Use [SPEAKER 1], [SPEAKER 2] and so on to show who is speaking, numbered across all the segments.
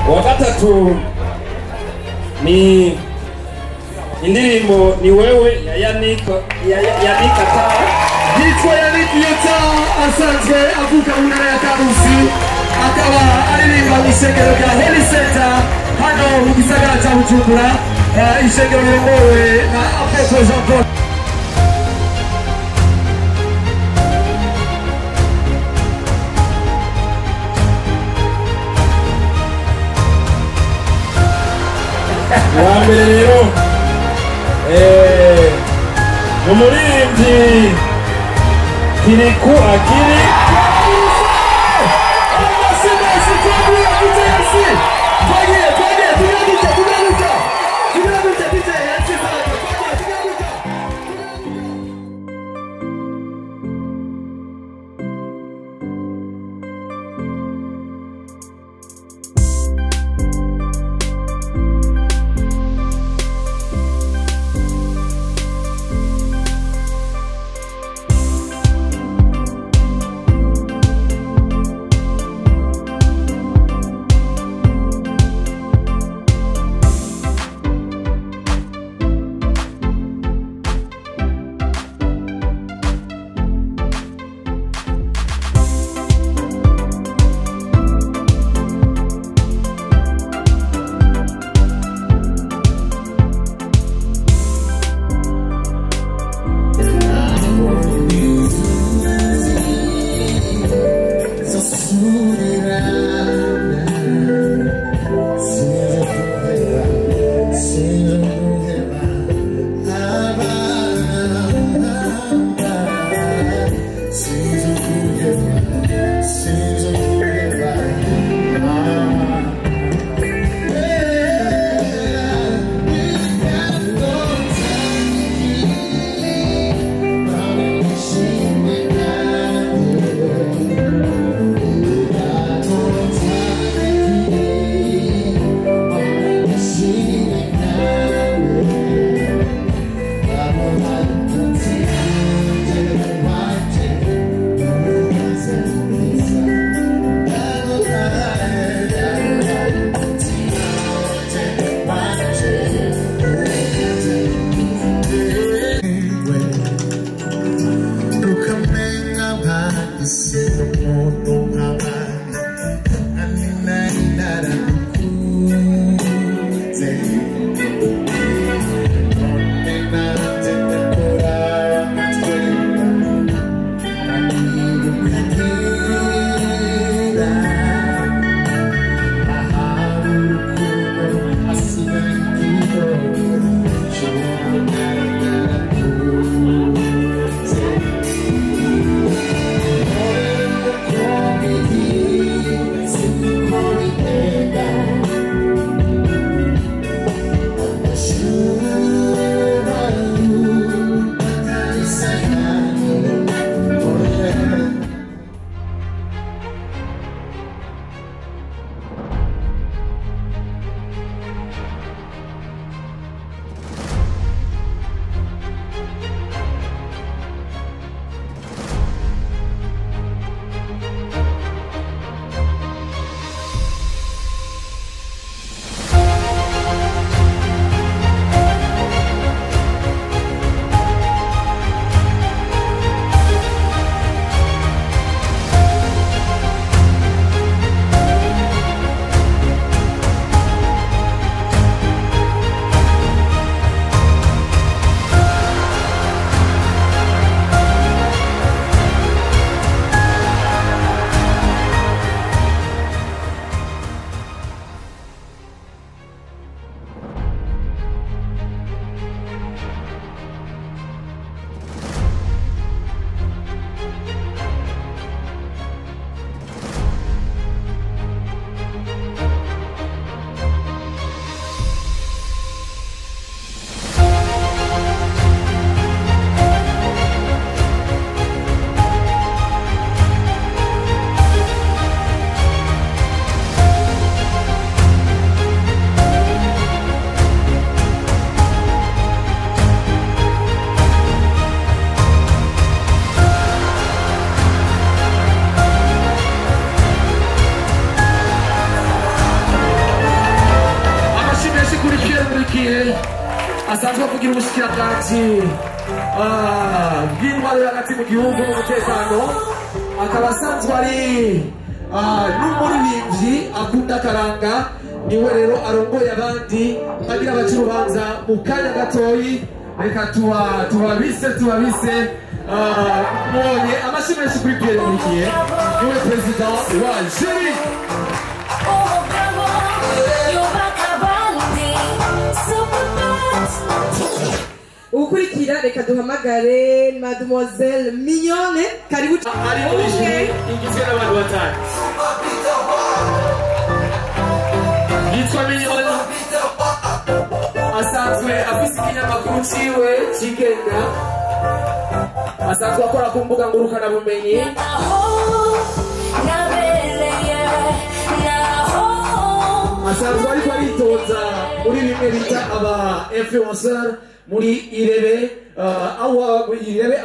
[SPEAKER 1] Wa gatatu ni indirimbo ni wewe ya Yannick Ata.
[SPEAKER 2] Yitwa Yannick Ata asanzwe avuka mu ntara ya Karusi, akaba aririmba mu ishengero rya Holy Center hano mu gisagara cya Bujumbura, ishengero rirongowe na Apostle Jean Paul.
[SPEAKER 1] Wambere rero umuririmbyi Kiriku Akili
[SPEAKER 2] asanzwe avugira ubushikiranganje bw'intwaro hagati mu gihugu n'umutekano, akaba asanzwe ari n'umuririmbyi akunda akaranga, niwe rero arongoye abandi bagira abaca urubanza mu kanya gatoyi. Reka tubabise mwonye amashyi menshi kuri Pierre Nkurikiye, niwe perezida wa Jury.
[SPEAKER 3] Ukurikira reka duhamagare Mademoiselle Mignone, karibu
[SPEAKER 2] ari muri Jury igizwe n'abantu batanu. Yitwa Mignone, asanzwe afise ikinyamakuru ciwe cigenga, asanzwe akora ku mbuga ngurukanabumenyi. Asanzwe ariko aritoza muri bimwe bita aba influencer muri Irebe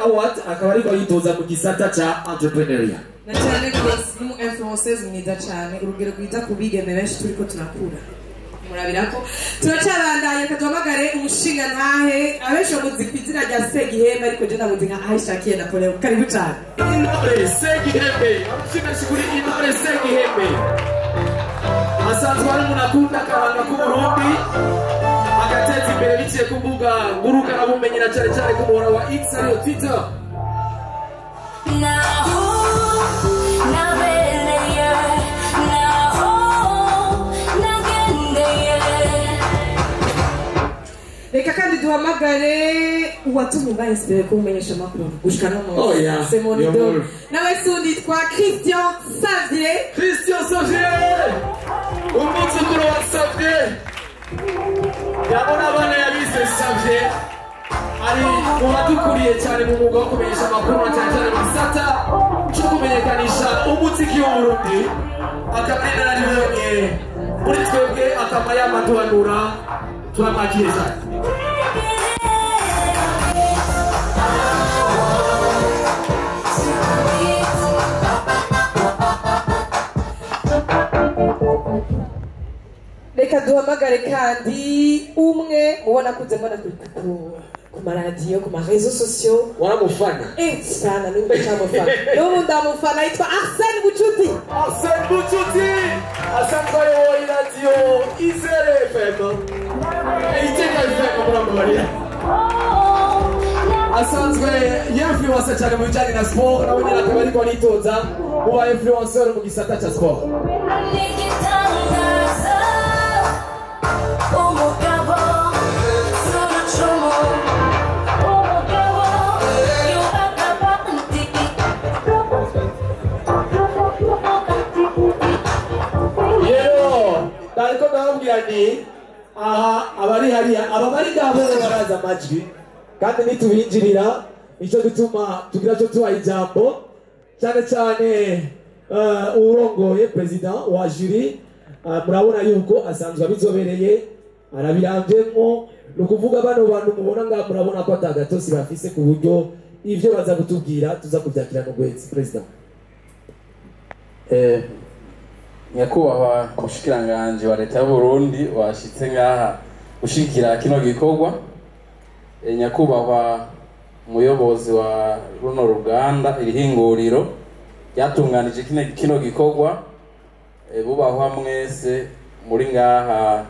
[SPEAKER 2] Award, akaba ariko yitoza mu gisata ca entrepreneuria.
[SPEAKER 3] na cyane rwose mu influencers mwiza cyane, urugero rwiza kubigeme benshi turiko turakura. Murabirako turacabandanya kaduhamagare umushinga ntahe abenshi bamuzi ku izina rya Segihembe, ariko je ndamuzi nka Aishakiye Napoleon. Karibu cyane.
[SPEAKER 2] Intore Segihembe, amushinga shikuri Intore Segihembe. Asanzwe ari umuntu akunda akaranga k'Uburundi, agateza imbere biciye ku mbuga ngurukanabumenyi na cyane cyane ku muhora wa X ariyo Twitter.
[SPEAKER 3] Reka kandi duhamagare uwatumva inspire kumenyesha makuru gushikana mu Semonido nawe sundi twa Christian Xavier.
[SPEAKER 2] Umunsi kuri wa Xavier yabona abana yabise Xavier ari mu badukuriye cyane mu mwuga wo kumenyesha amakuru na cyane cyane mu gisata cyo kumenyekanisha umuziki w'Uburundi, akaba ari nararibonye muri twebwe, akaba yamaduhanura. Turamwakire cyane.
[SPEAKER 3] Reka duhamagare kandi umwe mubona kuze mbona ku maradiyo, ku marezo sosiyo.
[SPEAKER 2] Waramufana?
[SPEAKER 3] Sana nimba cyamufana. N'ubu ndamufana, yitwa Arsène Bucuti.
[SPEAKER 2] Arsène Bucuti asanzwe ayoboye iradiyo Izere FM. Iteka FM muramubariya. Asanzwe y'influencer cyane mu bijyanye na sport, nawe nyine akaba ariko aritoza mu ba influencer mu gisata cya sport. Ariko ndababwira ni aha abari hariya aba bari ngabo baraza amajwi, kandi nitubinjirira nicyo gituma tugira cyo tubaha ijambo cyane cyane urongoye perezida wa Jury. Murabona yuko asanzwe abizobereye, arabirambyemo. Ni ukuvuga bano bantu mubona ngaha murabona ko atagatosi bafise, ku buryo ibyo baza kutubwira tuza kubyakira n'ugwezi. Perezida
[SPEAKER 1] nyakubahwa umushikiranganje wa leta y'u Burundi washitse ngaha gushikira kino gikorwa, nyakubahwa umuyobozi wa runo ruganda irihinguriro ryatunganije kino gikorwa, bubahwa mwese muri ngaha,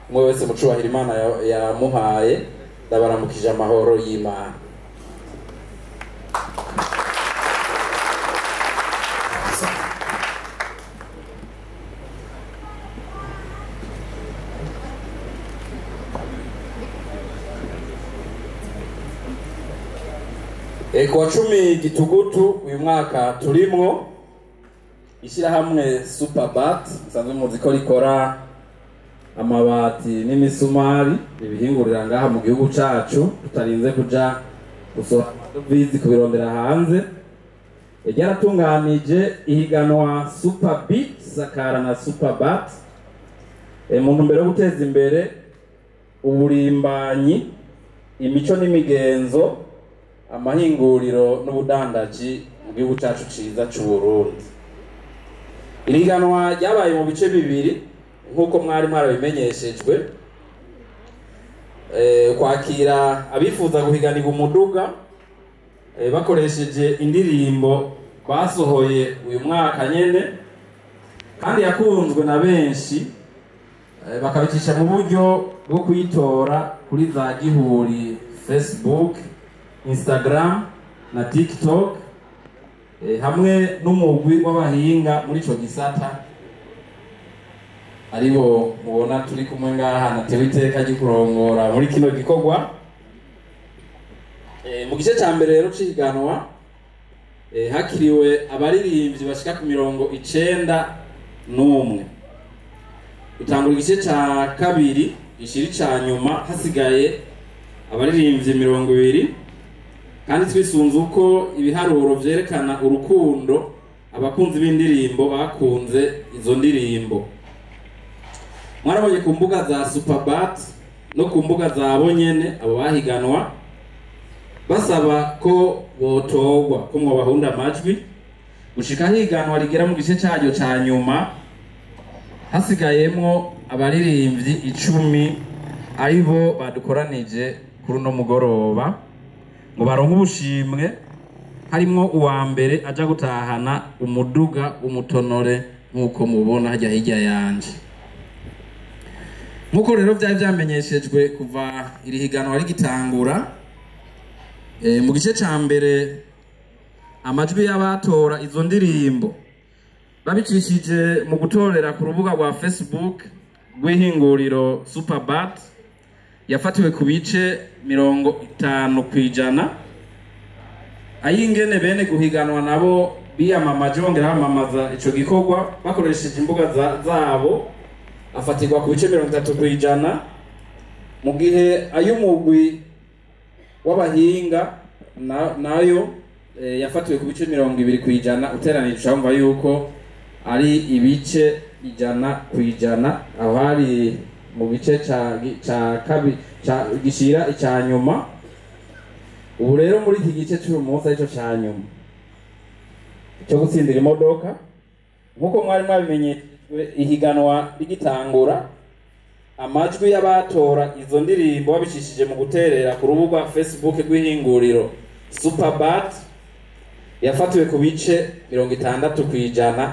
[SPEAKER 1] mwe wese mucubahira Imana yamuhaye, ndabaramukije amahoro y'Imana. Kuwa 10 Gitugutu uyu mwaka turimwo ishyirahamwe Superbat, musanzwe muzi ko rikora amabati n'imisumari, ibihingurira ngaha mu gihugu cacu tutarinze kuja gusohora amadovize kubirondera hanze. Ryaratunganije ihiganwa Superbeat Sakara na Superbat mu ntumbero yo guteza imbere uburimbanyi, imico n'imigenzo, amahinguriro n'ubudandaji mu gihugu cyacu ciza c'u Burundi. Iriganwa ryabaye mu bice bibiri nk'uko mwari mwarabimenyeshejwe. kwakira abifuza guhiganirwa umuduga bakoresheje indirimbo basohoye uyu mwaka nyene kandi yakunzwe na benshi, bakabicisha mu buryo bwo kuyitora kuri za gihuri Facebook, Instagram na TikTok, hamwe n'umugwi w'abahinga muri ico gisata aribo mubona turi kumwe ngaha natewe iteka gikurongora muri kino gikorwa. Mu gice ca mbere rero ciganwa hakiriwe abaririmbyi bashika ku 91. Itangura igice ca kabiri gishiri ca nyuma hasigaye abaririmbyi 20, kandi twisunze uko ibiharuro vyerekana urukundo abakunzi b'indirimbo bakunze izo ndirimbo. Mwarabonye ku mbuga za Superbat no ku mbuga za bonyene abo bahiganwa basaba ko botogwa ko mwo bahunda amajwi gushika higanwa rigera mu gice cyaryo ca nyuma hasigayemwo abaririmbyi 10 aribo badukoranije kuri no mugoroba ngo baronke ubushimwe, harimwo uwa mbere aja gutahana umuduga umutonore nkuko mubona hajya hirya yanje. Nkuko rero byari byamenyeshejwe kuva iri higanwa rigitangura, mu gice ca mbere amajwi y'abatora izo ndirimbo babicishije mu gutorera ku rubuga rwa Facebook rw'ihinguriro Superbat yafatiwe ku bice 50%. Ayingene bene guhiganwa nabo biyamamaje bongera bamamaza ico gikorwa bakoresheje imbuga zabo afatirwa ku bice 30%, mu gihe ay'umugwi w'abahinga nayo yafatiwe ku bice 20% uteranije cyangwa yuko ari ibice 100%, aho hari mu bice ca gishira icyanyuma. Ubu rero muri iki gice cy'umunsi aricyo cyanyuma cyo gutsindira imodoka, nkuko mwari mwabimenyeshejwe ihiganwa rigitangura, amajwi y'abatora izo ndirimbo babicishije mu guterera ku rubuga Facebook rw'ihinguriro Superbat yafatiwe ku bice 60%.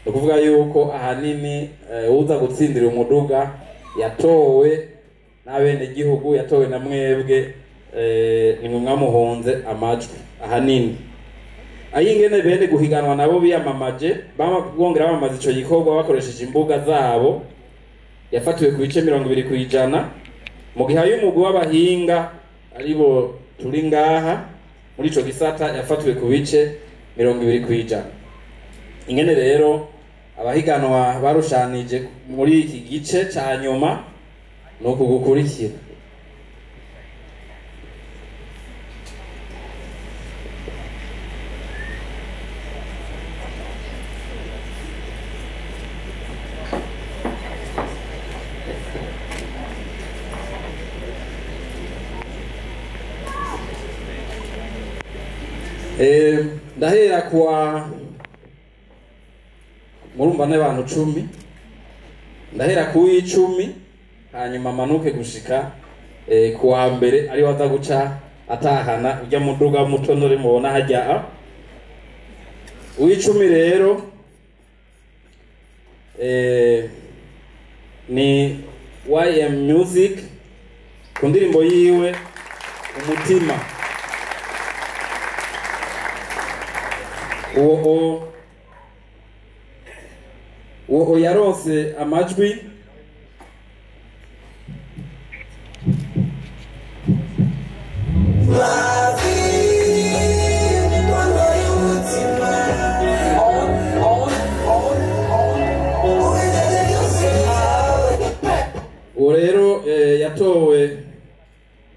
[SPEAKER 1] Ukuvuga yuko ahanini uza gutsindira umuduga yatowe n'abene gihugu, yatowe na mwebwe, ni mwe mwamuhonze amajwi ahanini. Ayingene bene guhiganwa nabo biyamamaje bongera bamamaza ico gikorwa bakoresheje imbuga zabo yafatiwe ku bice 20%, mu gihe ay'umugwi w'abahinga aribo turi ngaha muri ico gisata yafatiwe ku bice 20%. Ingene rero abahiganwa barushanije muri iki gice ca nyuma no kugukurikira. Ndahera kuwa murumva n'abantu 10, ndahera ku 10 hanyuma manuke gushika kuwa mbere ari waza guca atahana ujya muduga mutonore mubona hajya uw'icumi rero ni YM Music ku ndirimbo yiwe umutima. uwo yaronse amajwi uwo rero yatowe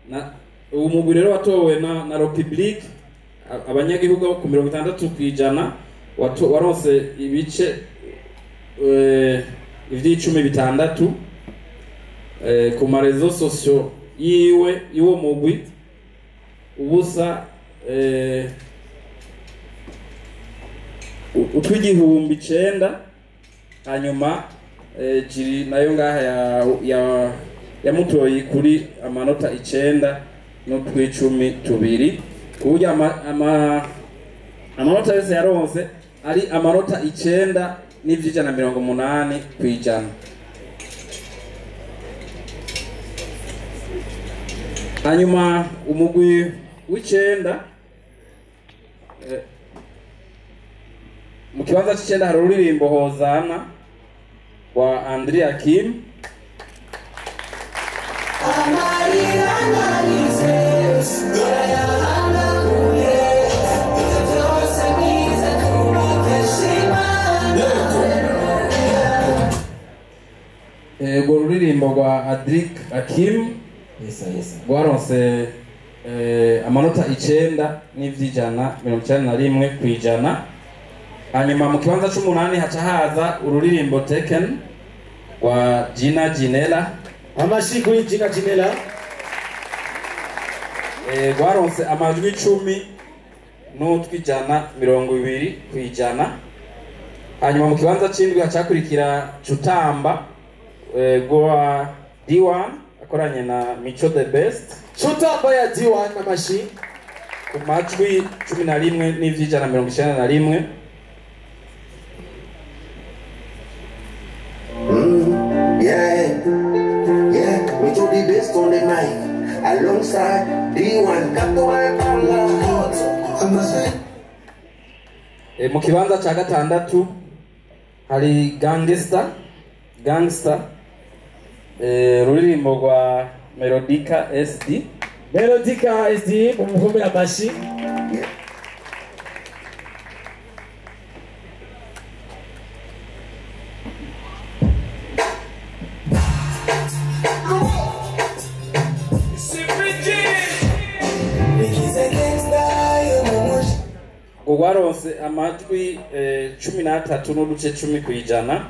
[SPEAKER 1] na umugwi rero watowe na Republic abanyagihugu ku 60% waronse ibice ivy'icumi ku marezo sosio yiwe y'uwo mugwi ubusa utw'igihumbi 9. Hanyuma jiri nayo ngaha yamutoye kuri amanota 9 n'utwicumi tubiri kuburyo amanota yose yaronse ari amanota 9 n'ivyijana 80 kwijana. Hanyuma umugwi w'icenda mu kibanza c'icenda hari ururirimbo Hozana wa Andrea Kim. Ururirimbo rwa Adrik Akim rwaronse amanota 9 n'ivyijana 91 kwijana. Hanyuma mu kibanza c'umunani haca haza ururirimbo Taken wa Gina Ginella.
[SPEAKER 2] Amashi kuri Gina Ginella.
[SPEAKER 1] Rwaronse amajwi 10 n'utwijana 20 kwijana. Hanyuma mu kibanza c'indwi hacakurikira Chutamba gwa D1 akoranye na Micho the Best.
[SPEAKER 2] Chutamba ya D1 amashi
[SPEAKER 1] ku majwi 11 n'ivyijana 91.
[SPEAKER 4] Yeah, Micho the Best on the mic alongside D1
[SPEAKER 1] mu kibanza ca gatandatu hari Gangster ruririmbo rwa Melodica SD.
[SPEAKER 2] Melodica SD umuhumbi amashi.
[SPEAKER 1] Rwaronse amajwi 13 n'uduce 10 kwijana.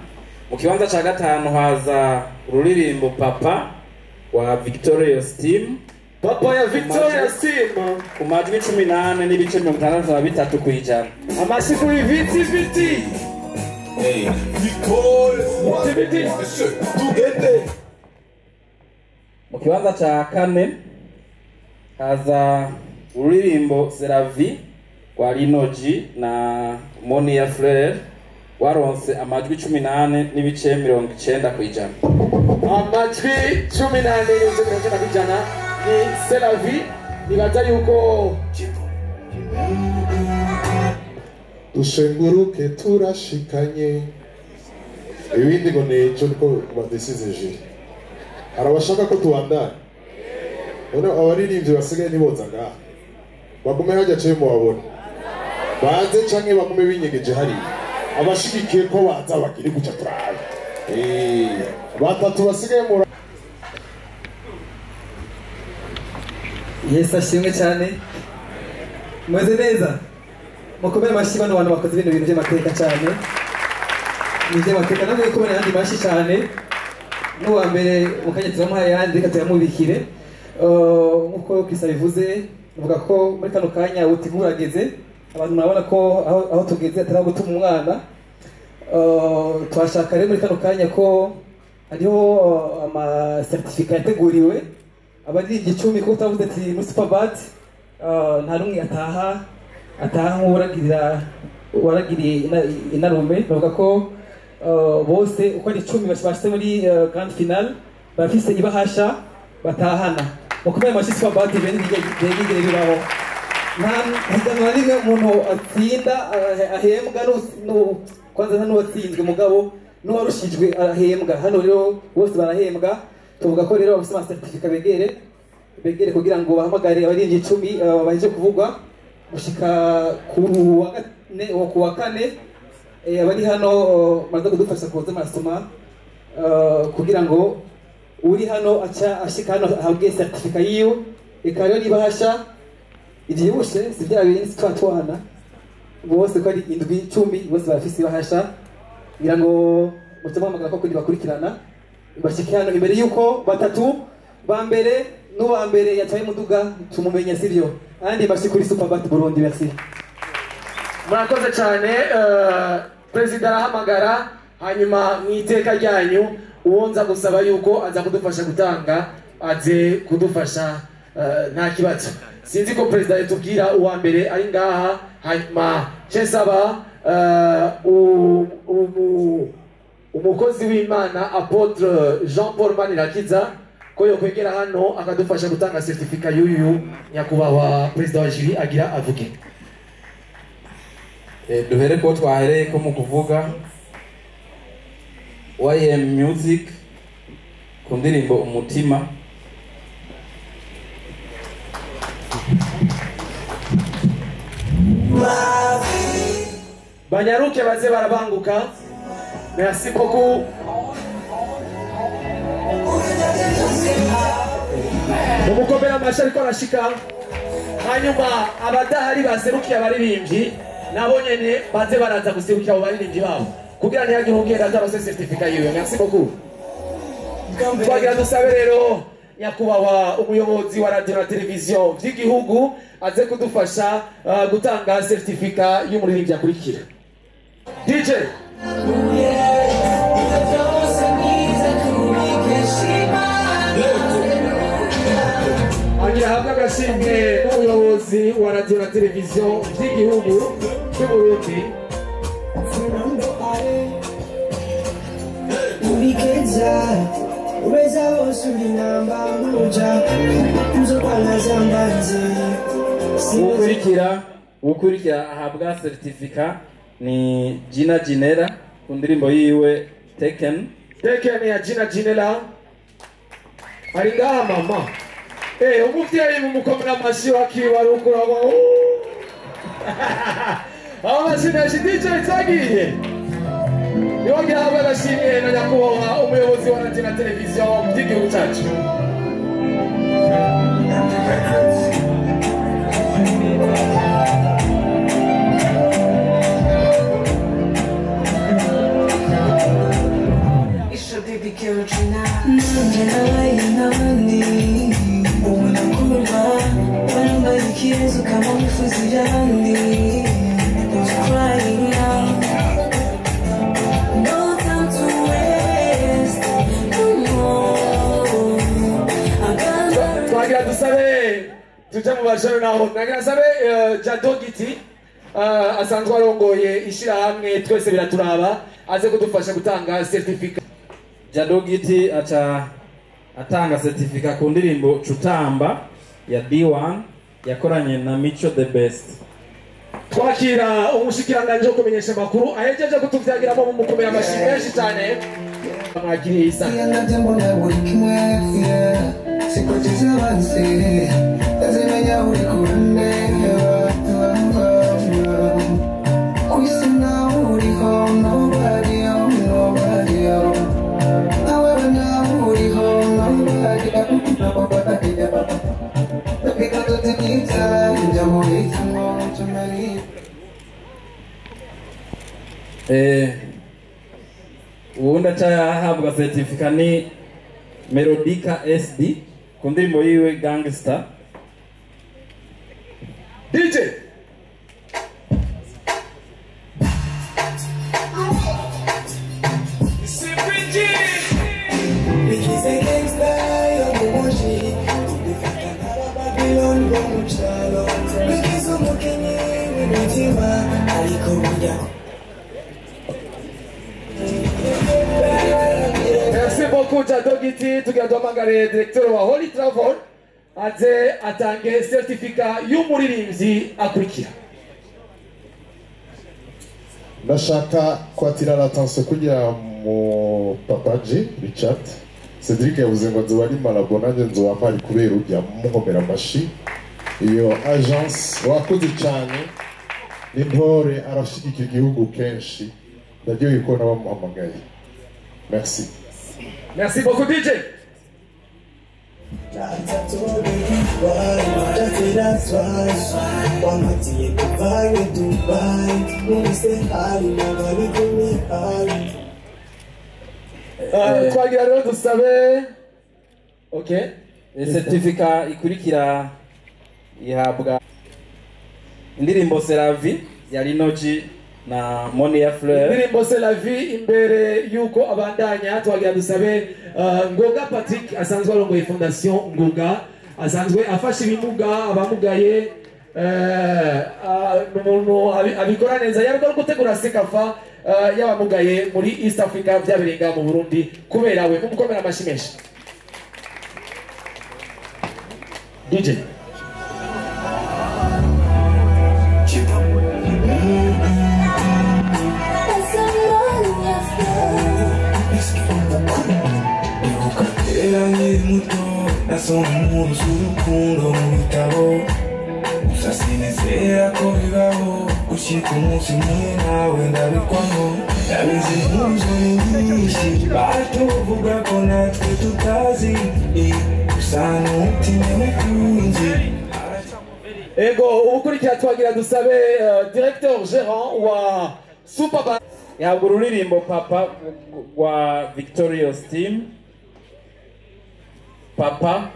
[SPEAKER 1] Mu kibanza ca gatanu haza ururirimbo Papa wa Victorious Team.
[SPEAKER 2] Papa ya Victorious Team
[SPEAKER 1] ku majwi 18 n'ibice 63 kwijana.
[SPEAKER 2] Amashi kuri Viti.
[SPEAKER 5] Hey, Viti.
[SPEAKER 1] Mu kibanza ca kane haza ururirimbo Seravi wa Linoji na Monia Frere waronse amajwi 18 n'ibice 90 kwijana.
[SPEAKER 2] Amajwi 18 n'ibice 90 kwijana ni Seravi. Nibaza yuko
[SPEAKER 6] dushenguruke turashikanye ibindi ngo nejo niko badesizeje. Arabashaka ko tuandana none abaririmbyi basigaye niboza ngaha bagume hajya cyo mubabona baze canke bagume binyegeje hari abashigikiye ko baza bagire guca turabe batatu basigaye mu
[SPEAKER 7] Yesu ashimwe cyane. Mweze neza mukomere amashi bano bantu bakoze ibintu by'amateka cyane. Nije amateka namwe kubona yandi mashi cyane. N'uwa mbere mukanye turamuhaye yandi reka tuyamubikire. Nkuko Krista bivuze uvuga ko muri kano kanya utigurageze abantu murabona ko aho tugeze atari gutuma umwana. Twashaka rero muri kano kanya ko hariho ama certificate yateguriwe abaririmbyi 10 ko utavuze ati muri Superbat nta rumwe ataha waragiriye inarume bavuga ko bose uko ari 10 bashitse muri grand final bafise ibahasha batahana mukomeye amashi Superbat bene bigire biraho nta rimwe umuntu atsinda ahembwa no kwanza nta n'uwatsinzwe mugabo n'uwarushijwe arahembwa. Hano rero bose barahembwa. Tuvuga ko rero abafite certificate begere kugira ngo bahamagare abaririmbyi 10 baje kuvugwa gushika ku wa kane abari hano maze kudufasha kuza amasoma kugira ngo uri hano acha ashika hano ahabwe certificate yiyo ikaro libahasha ibyibushe si bya bintu twatwana bose ko ari 7-10 bose bafise bahasha ngira ngo mutamamagara ko kuri bakurikirana bashike hano imbere yuko batatu ba mbere n'uwa mbere yataye muduga tumumenya sivyo andi bashike kuri Superbat Burundi. Merci.
[SPEAKER 2] Murakoze cyane. President arahamagara hanyuma mwiteka ryanyu uwonza gusaba yuko aza kudufasha gutanga aze kudufasha nta kibazo. Sinzi ko perezida yatubwira uwa mbere ari ngaha, hanyuma cesaba umukozi w'Imana Apotre Jean Paul Manirakiza ko yokwegera hano akadufasha gutanga certificat y'uyu nyakubahwa perezida wa jury agira avuge.
[SPEAKER 1] Duhere ko twahereye ko mu kuvuga YM Music ku ndirimbo Umutima.
[SPEAKER 2] Banyaruke baze barabanguka. Merci beaucoup. Umukomera amashyi ariko arashika. Hanyuma abadahari baserukiye abaririmbyi nabo nyene baze baraza guserukira abo baririmbyi babo kugira ntihagire ugenda atarose certificat yiwe. Merci beaucoup. Twagira dusabe rero nyakubahwa umuyobozi wa radio na televiziyo by'igihugu aze kudufasha gutanga certificat y'umuririmbyi akurikira. DJ agira hamwe agashimwe n'umuyobozi wa radio na televiziyo by'igihugu cy'Uburundi.
[SPEAKER 1] ukurikira ahabwa certificat ni Gina Ginera ku ndirimbo yiwe Taken
[SPEAKER 2] ya Gina Ginera. Ari ngaha mama. Umuvyeyi mumukomera amashyi wakibarukura ngo amashyi DJ tsagiye. Yogira aba gashimye na nyakubahwa umuyobozi wa radio na televiziyo by'igihugu cyacu. Twagira dusabe tujya mu bajoro naho nagira sabe Jado Giti asanzwe arongoye ishirahamwe twese biraturaba aze kudufasha gutanga certificate.
[SPEAKER 1] Jado Giti acha atanga certificate ku ndirimbo Chutamba ya D1 yakoranye na Micho the Best.
[SPEAKER 2] Twakira umushikiranganje wo kumenyesha makuru ahejeje kutuvyagira mu mukomera amashyi menshi cyane. Mwakiriye isa
[SPEAKER 1] ubundi acahabwa certificate ni Melodica SD ku ndirimbo yiwe Gangster.
[SPEAKER 2] DJ Merci beaucoup Jado Giti. Tukiadomagare directeur wa Holy Travel aze atange certificat y'umuririmbyi akurikira.
[SPEAKER 6] Ndashaka kwatira l'attention kugira mu papaji Richard Cedric yavuze ngo nzoba ari malabo nanjye nzoba mpari kubera ujya mukomera amashi. Iyo agence wakoze cyane n'intore arashigikira igihugu kenshi ndagiye yikona bamuhamagaye. Merci.
[SPEAKER 2] Merci beaucoup DJ. Twagira rero dusabe okay
[SPEAKER 1] certificate ikurikira ihabwa indirimbo Seravi ya Linoji na Monia Fleur.
[SPEAKER 2] Indirimbo C'est la vie imbere yuko abandanya twagira dusabe Ngoga Patrick asanzwe arongoye Fondation Ngoga asanzwe afasha ibimuga abamugaye umuntu abikora neza yariko gutegura sekafa y'abamugaye muri East Africa byaberenga mu Burundi kubera we mumukomera amashimeshi DJ
[SPEAKER 5] Nasomura urukundo mu bitabo gusa sinizera ko bibaho gushika umunsi umwe nawe ndabikwamo ndabizi ntuzo nyinshi batuvuga ko natwe tutazi gusa n'umutima mukunzi.
[SPEAKER 2] Ego ubukurikira twagira dusabe directeur gérant wa Superband
[SPEAKER 1] yahabwa ururirimbo Papa wa Victorious Team. Papa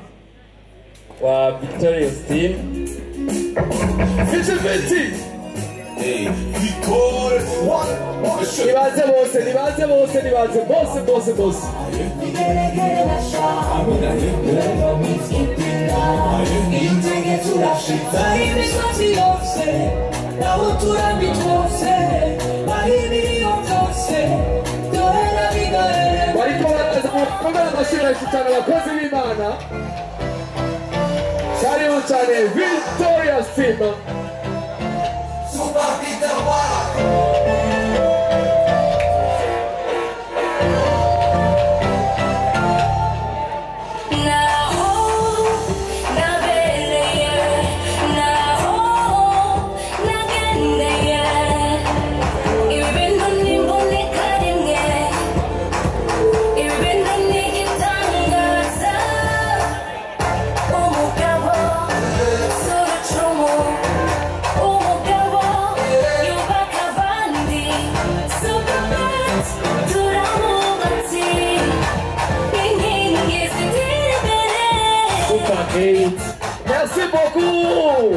[SPEAKER 1] wa Victorious Team.
[SPEAKER 5] Hey, Victorious one.
[SPEAKER 2] Nibaze bose bariko baraza gukomera amashirashi cyane abakozi b'Imana cyariho cyane Victorious Team. Merci beaucoup.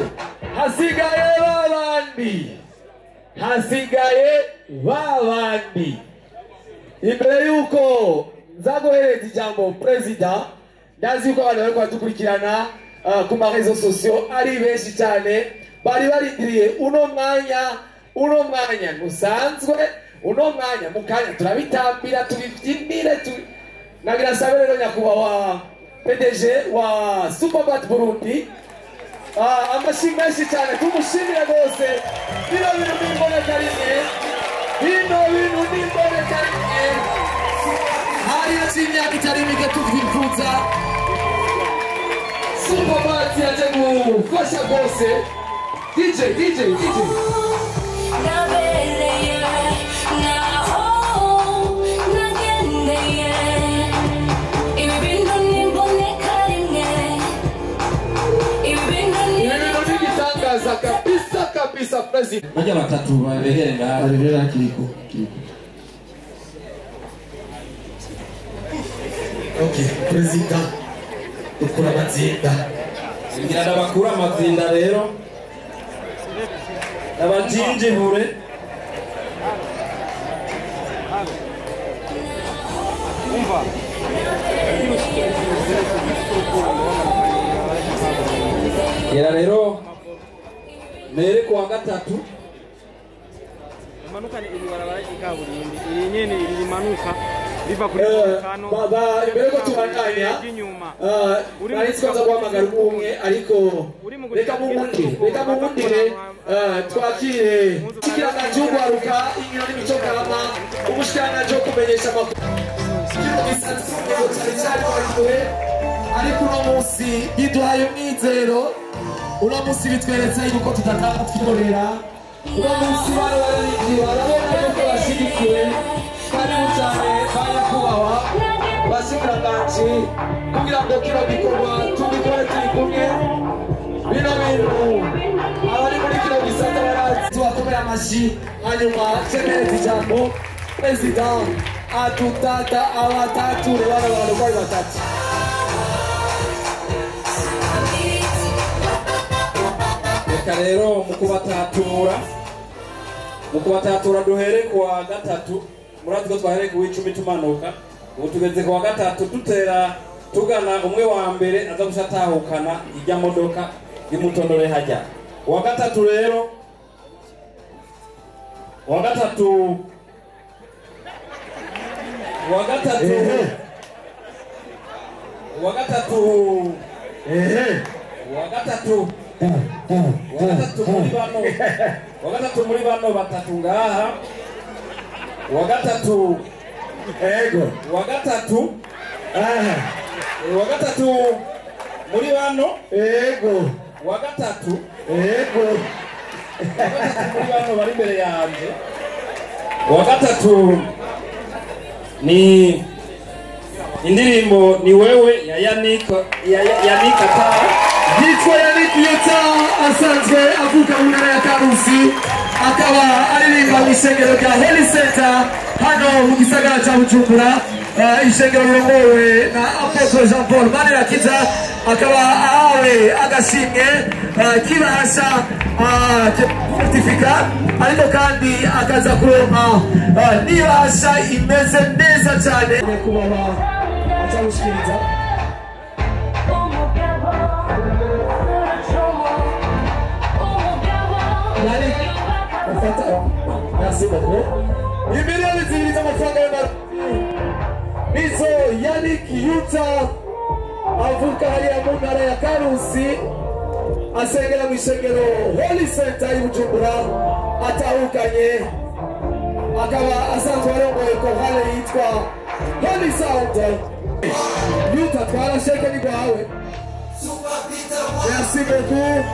[SPEAKER 2] Hasigaye babandi. Imbere yuko nzagohereza ijambo president ndazi yuko abantu bariko badukurikirana ku ma réseaux sociaux ari benshi cyane bari barindiriye uno mwanya musanzwe uno mwanya mukanya turabitambira tubibyinire nagira sabe rero nyakubahwa PDG wa Superband Burundi amashimwe cyane tumushimira rwose bino bintu n'imboneka rimwe hari imyaka itari mike tuvyifuza Superband yaje gufasha rwose DJ kabisa president
[SPEAKER 1] Baje batatu babehere ngaho
[SPEAKER 2] kiriko okay president ukura matsinda
[SPEAKER 1] ngira ndabakura amatsinda rero abajinjibure umva Kera rero mere kwa gatatu
[SPEAKER 8] manuka ni barabara ikaburimbi iyi nyene iri manuka riva kuri kano
[SPEAKER 2] baba imbere ko tubandanya ari twaza guhamagara umwe ariko reka mumundire twakire ikiranga cy'ugwaruka inkino n'imico kama umushikana cyo kumenyesha amakuru ariko uno munsi yiduhaye umwizero uno munsi bitweretse yuko tudatanga twirorera uno munsi bari bararindiriye barabona yuko bashyigikiwe karibu cyane banyakubahwa bashikiranganji kugira ngo kino gikorwa tubikore turi kumwe bino bintu abari muri kino gisata barazi tubakomera amashyi hanyuma cemereza ijambo president atutata abatature bano bantu uko ari batatu
[SPEAKER 1] reka rero mu kubatatura mukubatatura duhere kuwa gatatu murazi ko twahere ku 10 tumanuka ubu tugeze kuwa gatatu dutera tugana umwe wa mbere aza gushatahukana ijya modoka y'imutondore hajya wa gatatu rero wa gatatu muri bano batatu ngaha wa gatatu muri bano wa gatatu muri bano bari imbere yanje wa gatatu ni indirimbo ni wewe ya Yannick Ata
[SPEAKER 2] yitwa Yannick Ata asanzwe avuka mu ntara ya Karusi akaba aririmba mu isengero rya Holy Center hano mu gisagara cya Bujumbura isengero rirongowe na Apostle Jean Paul Manirakiza akaba ahawe agashimwe kibasha certificat ariko kandi akaza kuronka nibasha imeze neza cyane kubaba acamushikiriza Imiliyoni zibiri z'amafaranga y'Amarundi nizo Yannick Ata avuka hariya mu ntara ya Karusi asengera mu isengero Holy Center i Bujumbura atahukanye akaba asanzwe arongoye korale yitwa Holy Sound Ata twarasheke ni bwawe merci beaucoup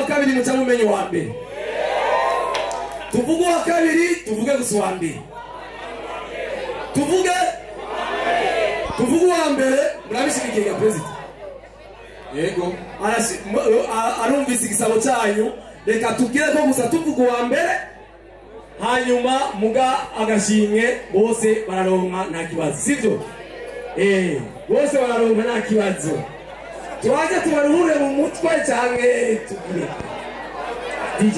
[SPEAKER 2] kabiri mucamumenye wa mbere tuvuge wa kabiri tuvuge gusa wa mbere tuvuge wa mbere murabishyigikiye president yego arumvise igisabo cyanyu reka tubwire ko gusa tuvuge wa mbere hanyuma muga agashimwe bose bararonka nta kibazo sivyo bose bararonka nta kibazo tuwaje tubaruhure mu mutwe cyane tugire DJ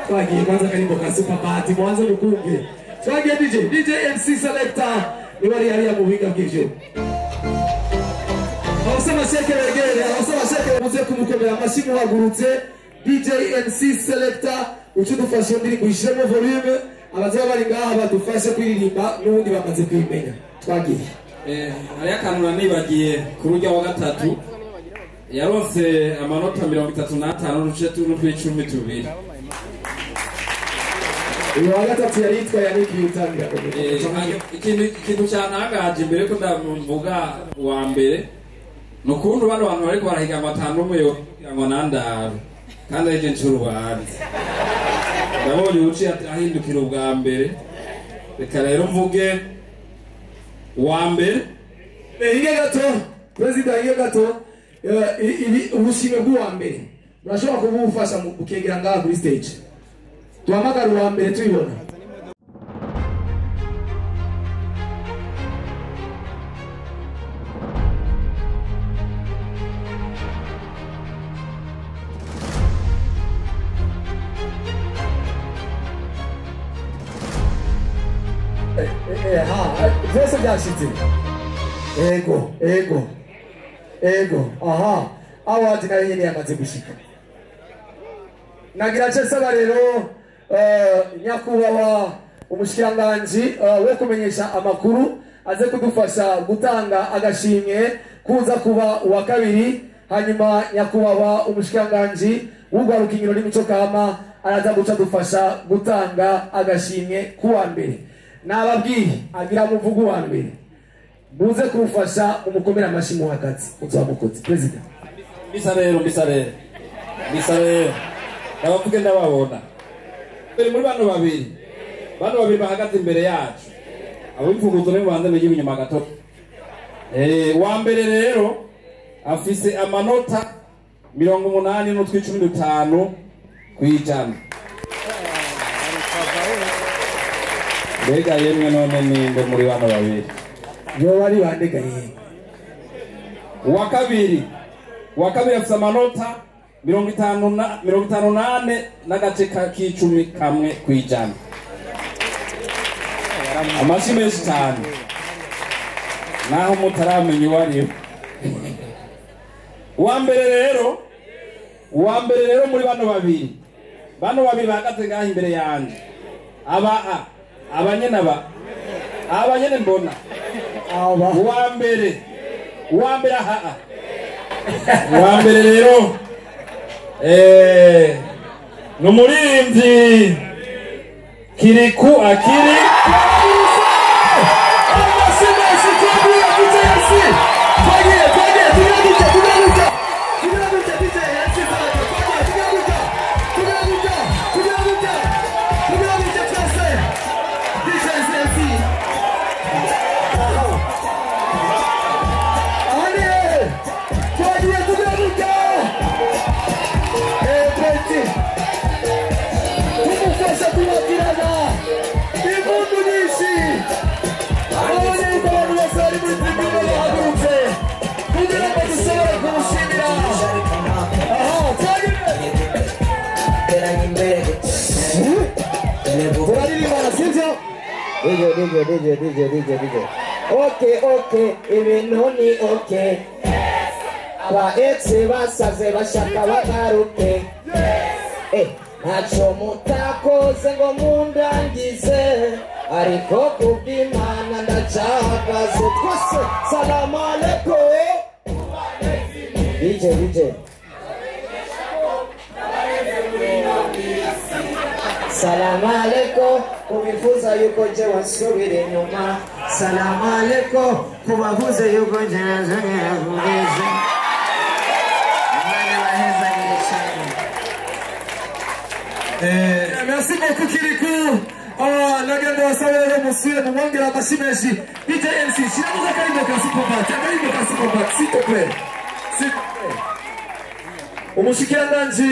[SPEAKER 2] twagiye kwanza karimbo ka Super Party mwanzo mukumve twagiye DJ MC Selector niwari hariya mu biga bw'ivyo abasema shekeregere muze kumukomera amashyi muhagurutse DJ MC Selector ucudufashe ndirimbo ishemo volume abazaba bari ngaha badufashe kwiririmba n'ubundi bamaze kwimenya twagiye
[SPEAKER 1] hariya kanura nibagiye ku rujya wa gatatu yaronse amanota 35 n'uduce n'utw'icumi tubiri
[SPEAKER 2] uyu wa gatatu yaritwa Yannick Ata
[SPEAKER 1] ikintu cyantangaje mbere ko ndavuga wa mbere nukuntu bano bantu bariko barahiga amatanu umwe ngo nandaro kandi aje ncurubanza ndabonye uci ahindukira ubwa mbere reka rero mvuge wa mbere
[SPEAKER 2] higa gato president higa gato ubushime bw'uwa mbere urashobora kubufasha mu kugera ngaha kuri stage tuhamagara uwa mbere tuyibona byose byashitse ego aha awadi nayo nyene yamaze gushika nagira cyesaba rero nyakubahwa umushikiranganji wo kumenyesha amakuru aze kudufasha gutanga agashimwe kuza kuba uwa kabiri hanyuma nyakubahwa umushikiranganji w'urwarukinyiro n'imico kama araza guca dufasha gutanga agashimwe kuwa mbere nababwiye agira muvugo wa mbere muze kumufasha umukomera amashyi mu hagati uzamukoze president
[SPEAKER 1] bisa rero abavuge ndababona muri bano babiri bahagaze imbere yacu abo imvuguzo ne banze n'igi inyuma gato wa mbere rero afise amanota 80 n'utw'icumi 5 kwijana. Mbega yemwe none ninde muri bano babiri?
[SPEAKER 2] Yo bari bandega yemwe.
[SPEAKER 1] Uwa kabiri afite amanota 58 n'agace k'icumi kamwe kwijana. Amashi menshi cyane. Naho mutaramenya uwariwe. Uwa mbere rero muri bano babiri bahagaze ngaho imbere yanje. Abanyene mbona. Uwa mbere aha. Uwa mbere rero n'umurinzi Kiriku Akiri.
[SPEAKER 9] DJ. Okay, ibintu ni okay. Aba ex basaze bashaka bagaruke. Ntaco mutakoze ngo mundangize, ariko kubw'Imana ndacahagaze twese. Salamu alaikum. DJ. Salamu alaikum, kubifuza yuko je wasubira inyuma. Salamu alaikum, kubavuze yuko je nazongera kugeza. Imana baheza nishani.
[SPEAKER 2] Merci beaucoup Kiriku. Nagenda wasabira musire mumwongera amashimeshi. DJ MC, shiramuza karibu kasi combat, s'il te plaît. Umushikiranganji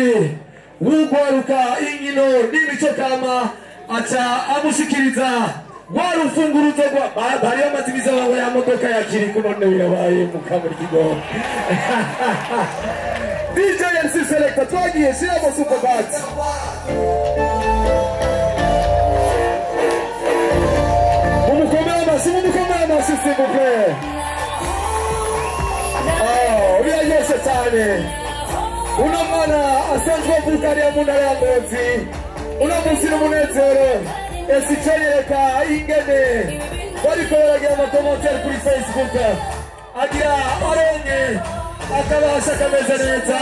[SPEAKER 2] w'ugwaruka inkino n'imico kama aca amushikiriza warufunguruzo bari amatimiza wawe ya modoka ya Kiriku none birabaye mukamuri kigo. DJ MC Selector twagiye shiramo Superbat. Mumukomera amasi s'il vous plaît. Uriya cyane. Una mwana asanzwe avuka ya munda ya Ngozi. Una musiri umunezero. Esicyereka ingene bariko baragira amakomantere kuri Facebook. Agira aronye akabasha kameze neza.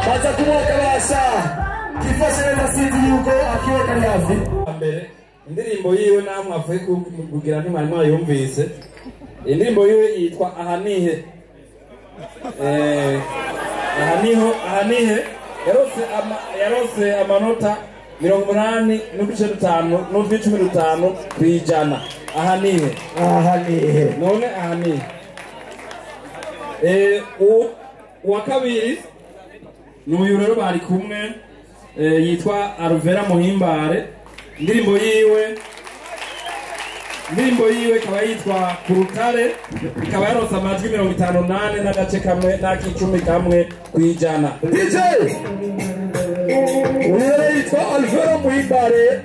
[SPEAKER 2] Baza kumwakabasha kifashe neza sinzi yuko akiwe kari hafi.
[SPEAKER 1] Indirimbo yiwe namwe avuye kugira ntimari mwayumvise. Indirimbo yiwe yitwa Ahanihe. Ahanihe yarose amanota 85 kwijana. Ahanihe none ahanihe. Uwa kabiri n'uyu rero bari kumwe yitwa Alvera Muhimbare. Indirimbo yiwe ikaba yitwa Kurutare, ikaba yarose amajwi 58 n'agace kamwe n'akicumi kamwe kwijana.
[SPEAKER 2] DJ uyu yitwa Alvera Muhimbare,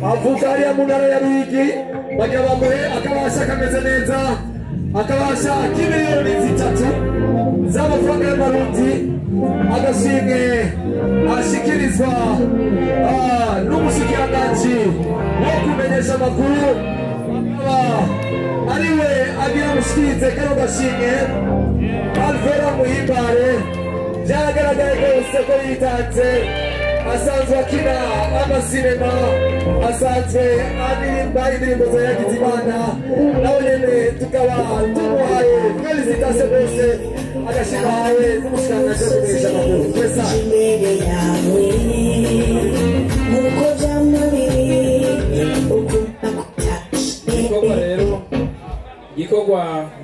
[SPEAKER 2] avuka ari mu ntara ya Ruyigi. Bajya bamuhe akabasha kameze neza, akabasha k'imiliyoni 3 z'amafaranga y'amarundi, agashimwe ashikirizwa n'umushikiranganji wo kumenyesha amakuru. Ariwe agira mushikirize kano gashimwe Alvera Muhimbare. Byaragaragaye rwose ko yitanze, asanzwe akina amasinema, asanzwe aririmba indirimbo za Yakizimana. Nawe nyene tukaba tumuhaye felicitasiyo rwose, agashimwe n'umushikiranganji wo kumenyesha amakuru. Twesa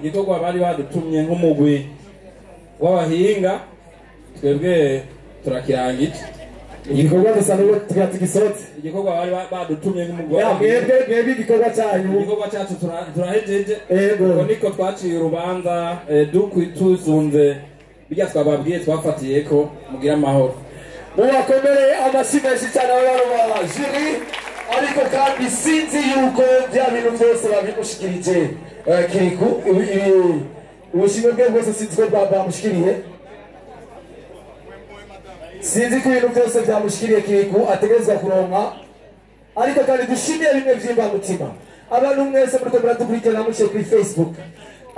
[SPEAKER 1] igikorwa bari badutumye nk'umugwi w'abahinga. Twebwe turakirangije
[SPEAKER 2] igikorwa gusa n'ubu tugisohotse
[SPEAKER 1] igikorwa bari badutumye nk'umugore
[SPEAKER 2] mwebwe igikorwa cyanyu
[SPEAKER 1] igikorwa cyacu turahejeje
[SPEAKER 2] Yego.
[SPEAKER 1] niko twaciye urubanza tuzunze bijya twababwiye twafatiye ko mugira amahoro
[SPEAKER 2] mubakomereye amashyi menshi cyane abantu ba juri ariko kandi sinzi yuko bya bintu byose babimushikirije kiriku ubushimwe bwe bwose sinzi ko bamushikiriye sinzi ko ibintu byose byamushikiriye kiriku ategerezwa kuronka ariko kandi dushimiye bimwe by'imbamutima abantu mwese muriko muradukurikirana muciye kuri Facebook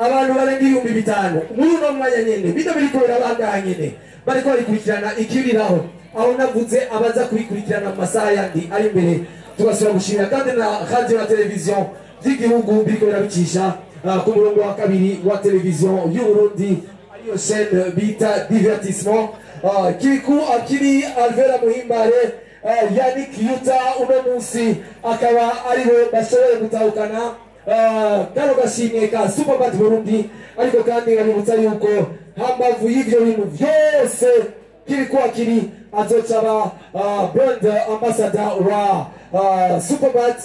[SPEAKER 2] abantu barenga 5,000 muri uno mwanya nyene bino biriko birabangaha nyene bariko barikurikirana ikiriraho aho navuze abaza kubikurikirana mu masaha yandi ari imbere tugasubira gushimira kandi na radio na televiziyo by'igihugu biriko birabicisha ku murongo wa kabiri wa televiziyo y'Uburundi ariyo chaîne bita divertissement kiriku akiri Alvera Muhimbare Yannick Yuta uno munsi akaba ariwe bashoboye gutahukana kano gashimwe ka Superbad Burundi ariko kandi nkabibutsa yuko hambavu y'ivyo bintu vyose kiriku akiri azocaba brand ambassador wa Superbad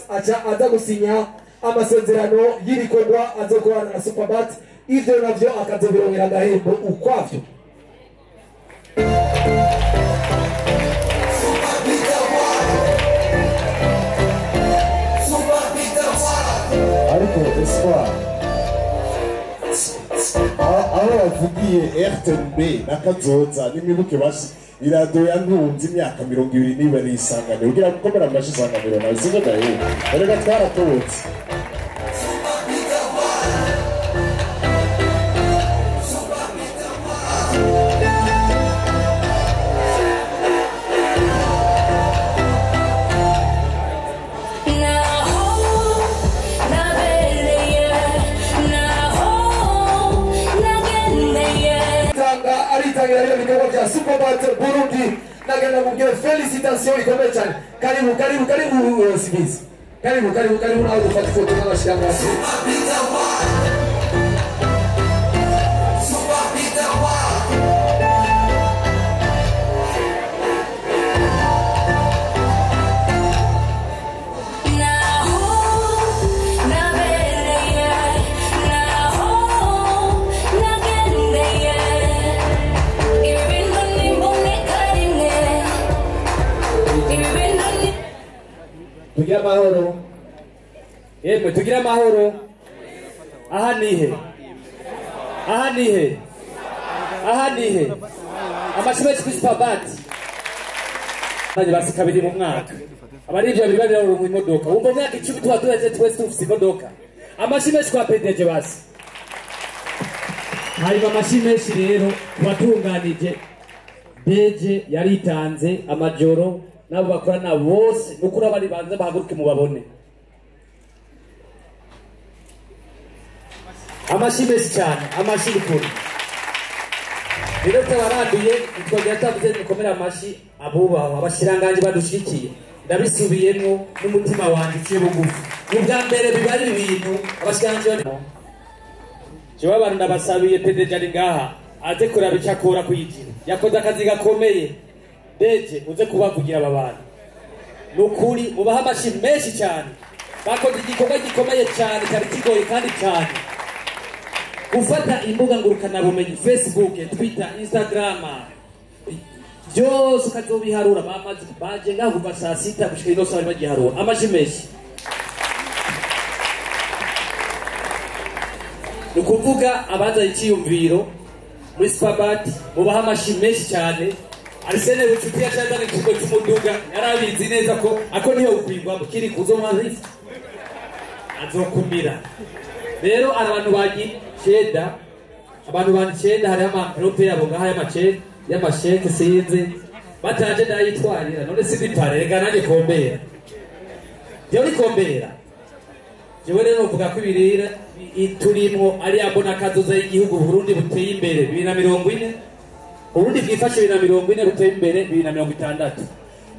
[SPEAKER 2] aza gusinya amasezerano y'ibikorwa azokorana na Superbad ivyo navyo akazobironkera agahembo ukwavyo
[SPEAKER 6] ariko espoir aho bavugiye RTNB na Kazoza n'imibuke basi iradiyo yantunze imyaka 20 niba nisangane ugira gukomera amashi isanganiro nawe singo dahe erega twaratobotse
[SPEAKER 2] aritangira ibikorwa bya Superbad Burundi nagenda mubwire felicitation ikomeye cyane karibu Sibizi karibu nawe dufata ifoto n'abashira hasi
[SPEAKER 7] tugira amahoro yemwe tugira amahoro aha nihe amashuri kuri Superbad nanye basi kabiri mu mwaka abarivyo babiri babiri mu imodoka umva myaka 10 tuba tuheze twese tufise imodoka amashuri kwa PDG basi hari amashuri rero watunganije Deje yaritanze amajoro nabo bakorana bose nukuri abari banze bahaguruke mubabone amashimesi cyane amashirikuri rero tabaranduye twongera tavuze mukomera amashi abubaho abashiranganje badushikiye ndabisubiyemo n'umutima wanje cyo bugufi ubwa mbere bibari ibintu abashiranganje bari cyo abantu ndabasabiye PDG ari ngaha aze kuraba icyakora kuyijira yakoze akazi gakomeye Deje uze kubavugira aba bantu nukuri mubaha amashi menshi cyane bakoze igikorwa gikomeye cyane cyari kigoye kandi cyane gufata imbuga ngurukana bumenyi Facebook Twitter Instagram byose ukazobiharura bamaze baje ngaho kuva saa 6 gushika ino saa bagiharura amashi menshi nukuvuga abaza ikiyumviro muri Superbad mubaha amashi menshi cyane Arsene bucuti yashazana ikigo cy'umuduga yarabizi neza ko ako niyo ukwigwa kiri kuzo mwazi azokumira rero abantu bagi cheda abantu bandi cheda hari ama rope yabo ngaha y'amasheke sinzi bataje ndayitwarira none sibipare rega nanye kombera byo rikombera jewe rero uvuga ko ibirira turimo ari abona kazoza y'igihugu Burundi buteye imbere 2040 Uburundi bwifashe 2040 buteye imbere 2060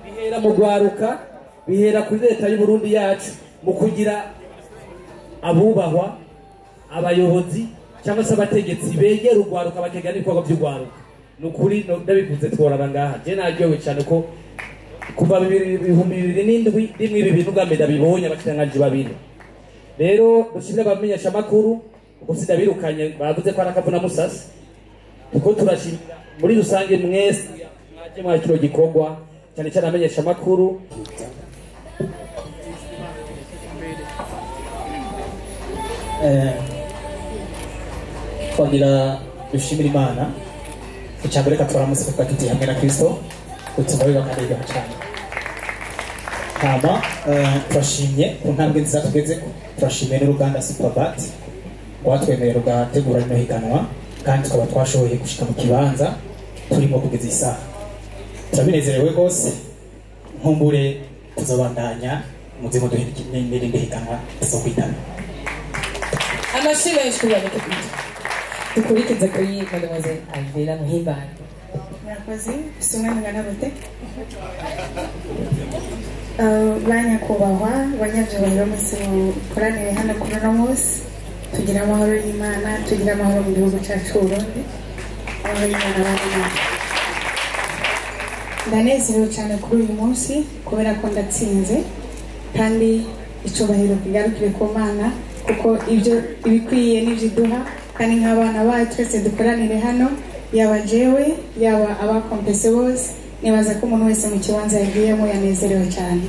[SPEAKER 7] bihera mu gwaruka bihera kuri leta y'u Burundi yacu mu kugira abubahwa abayobozi cyangwa se abategetsi begera ugwaruka bakegana ibikorwa by'ugwaruka
[SPEAKER 2] nukuri ndabikunze tworara ngaha je naryowe cyane ko kuva 2007 rimwe ibi bintu bwa mbere bibonye abashikanganje babiri rero dushimira abamenyesha makuru kuko sindabirukanye bavuze ko arakavuna musasi kuko turashimira muri rusange mwese mwaje mwakiro gikorwa cyane cyane abamenyesha makuru
[SPEAKER 7] twagira dushimira Imana icyambere katuramutse kuko tuti hamwe na Kristo utuma bibakanirwa cyane hama turashimye ku ntambwe nziza tugeze turashimye n'uruganda Superbat rwatwemerera rugategura rino higanwa kandi tukaba twashoboye gushika mu kibanza turimo kugeza isaha turabinezerewe rwose nkumbure tuzobandanya muzimo n'irindi higanwa tuzokwitana
[SPEAKER 3] amashyi menshi kuboneka dukurikize kuri mademoiselle Alvera Muhimbano.
[SPEAKER 10] Murakoze bisumwe ngana bote banyakubahwa banyabyubahiro mwese mukoranire hano kuri uno munsi tugira amahoro y'Imana tugira amahoro mu gihugu cyacu Burundi amahoro y'Imana abana ndanezerewe cyane kuri uyu munsi kubera ko ndatsinze kandi icubahiro kigarukire ku Mana kuko ibyo ibikwiye n'ibyiduha kandi nk'abana bacu twese dukoranire hano yaba jewe yaba abakompese bose nibaza ko umuntu wese mu kibanza yagiyemo yanezerewe cyane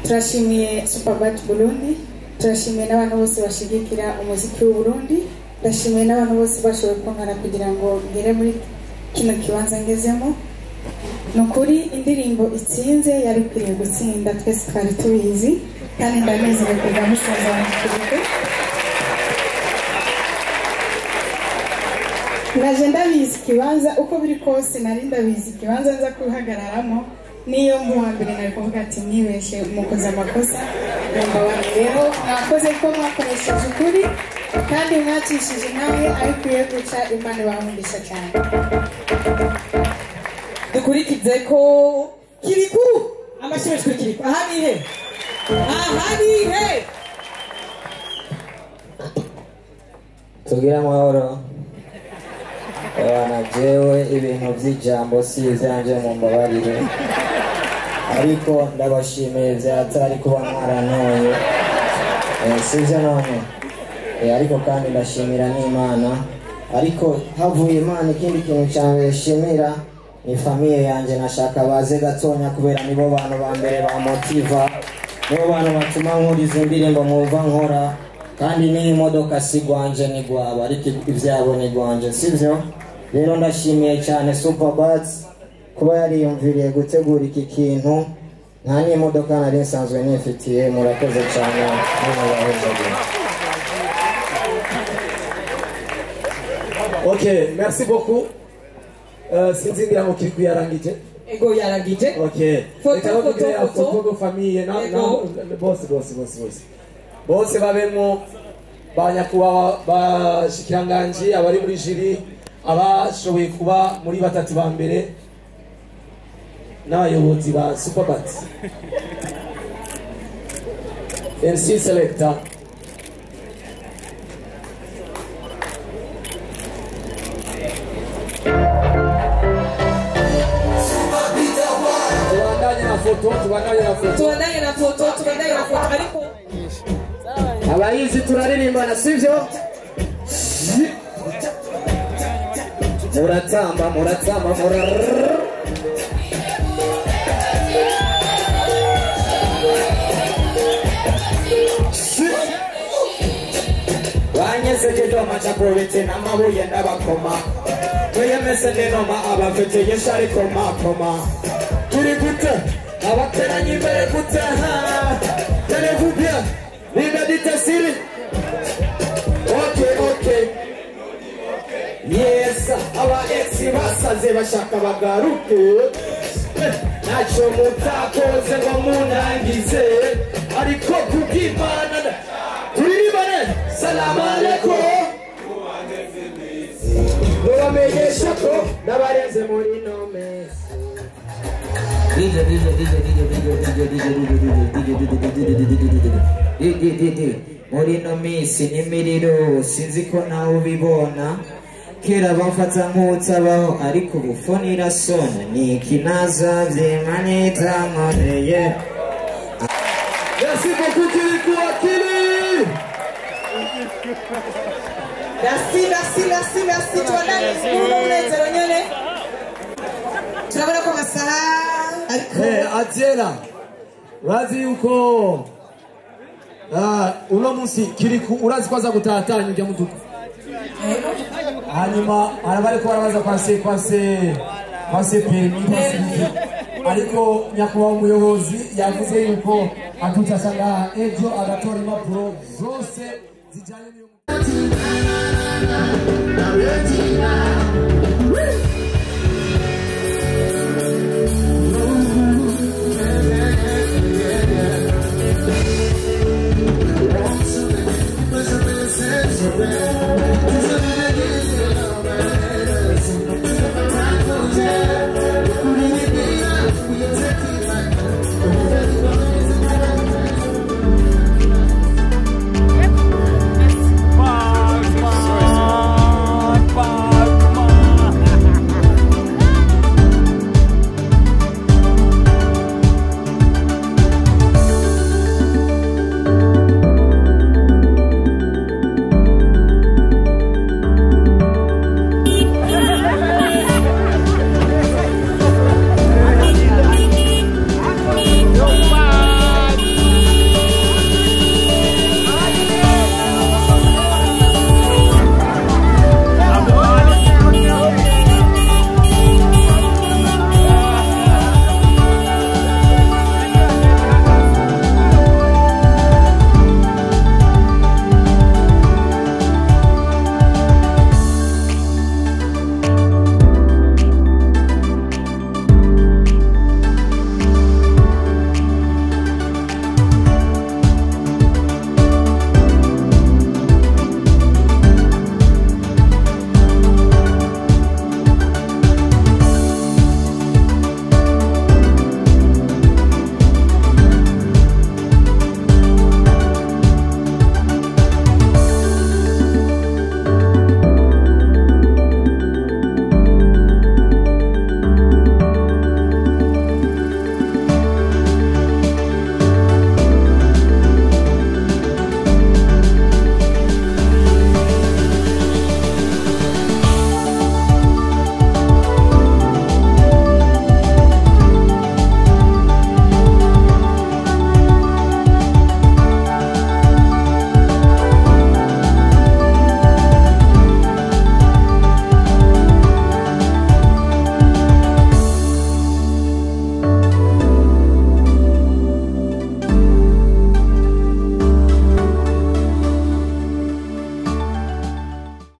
[SPEAKER 10] turashimiye Superbat Burundi turashimiye n'abantu bose bashigikira umuziki w'u Burundi turashimiye n'abantu bose bashoboye kuntara kugira ngo ngere muri kino kibanza ngezemo nukuri indirimbo itsinze yari kwiriye gutsinda twese twari tubizi kandi ndanezerewe kuva musaza wanjye naje ndabizi ikibanza uko biri kose nari ndabizi ikibanza nza kuhagararamo niyo mu wa mbere nari kuvuga ati mwibeshe mukoze amakosa ngomba abantu rero mwakoze ko mwakoresheje ukuri kandi mwacishije nawe arikwiye guca Imana bahundisha cyane
[SPEAKER 3] dukurikize ko Kirikuru amashyi kuri Kirikuru aha ni he
[SPEAKER 9] tugira amahoro abana jewe ibintu by'ijambo si ibyanje mu mbabarire ariko ndabashimiye byatari kuba mwarantoye sibyo none ariko kandi ndashimira n'Imana ariko havuye Imana ikindi kintu cyane shimira ni famiye yanjye nashaka baze gatonya kubera nibo bantu ba mbere ba motiva nibo bantu batuma nkuriza indirimbo mwumva nkora kandi n'iyi modoka si gwanje ni gwabo ariko ibyabo ni gwanje sibyo rero ndashimiye cyane Superbat kuba yariyumviriye gutegura iki kintu nta n'imodoka nari nsanzwe nifitiye murakoze cyane
[SPEAKER 2] Okay, merci beaucoup. Sinzi ngira ngo kiri kuyarangije.
[SPEAKER 3] Ego yarangije.
[SPEAKER 2] Okay.
[SPEAKER 3] Foto
[SPEAKER 2] famille na bose. Bose babemo banyakuba bashikiranganje abari muri jiri abashoboye kuba muri batatu ba mbere n'abayobozi ba Superbat. MC Selector.
[SPEAKER 3] tubandanye na foto ariko
[SPEAKER 9] abayizi turaririmbana sivyo muratamba banyesekeje amacakobetse n'amabuye ndabakoma tweyemese nenoma abafite yesha ariko makoma turi gute abateranye imbere gute tenez-vous bien l'humanité siri okay yes aba ex basaze bashaka bagaruke ntacyo mutakoze ngo munangize ariko kubw'Imana turibane salamu alaikum mubamenyesha ko n'abarenze muri nome muri ino minsi n'imiriro sinzi ko nawe ubibona kera bamfata nk'utabaho ariko ubufoni irasona ni ikinaza vyemanita nkoreye.
[SPEAKER 2] Merci beaucoup Kirikou Akili.
[SPEAKER 3] Merci tuandane umunezero nyene turabona ko amasaha ariko
[SPEAKER 2] Atiela urazi yuko uno munsi Kirikou urazi ko aza gutatanya ujya muduka hanyuma arabari ko barabaza kwase permis ariko nyakubahwa umuyobozi yavuze yuko atutashanga ejo agatora impapuro zose zijyanye n'iyo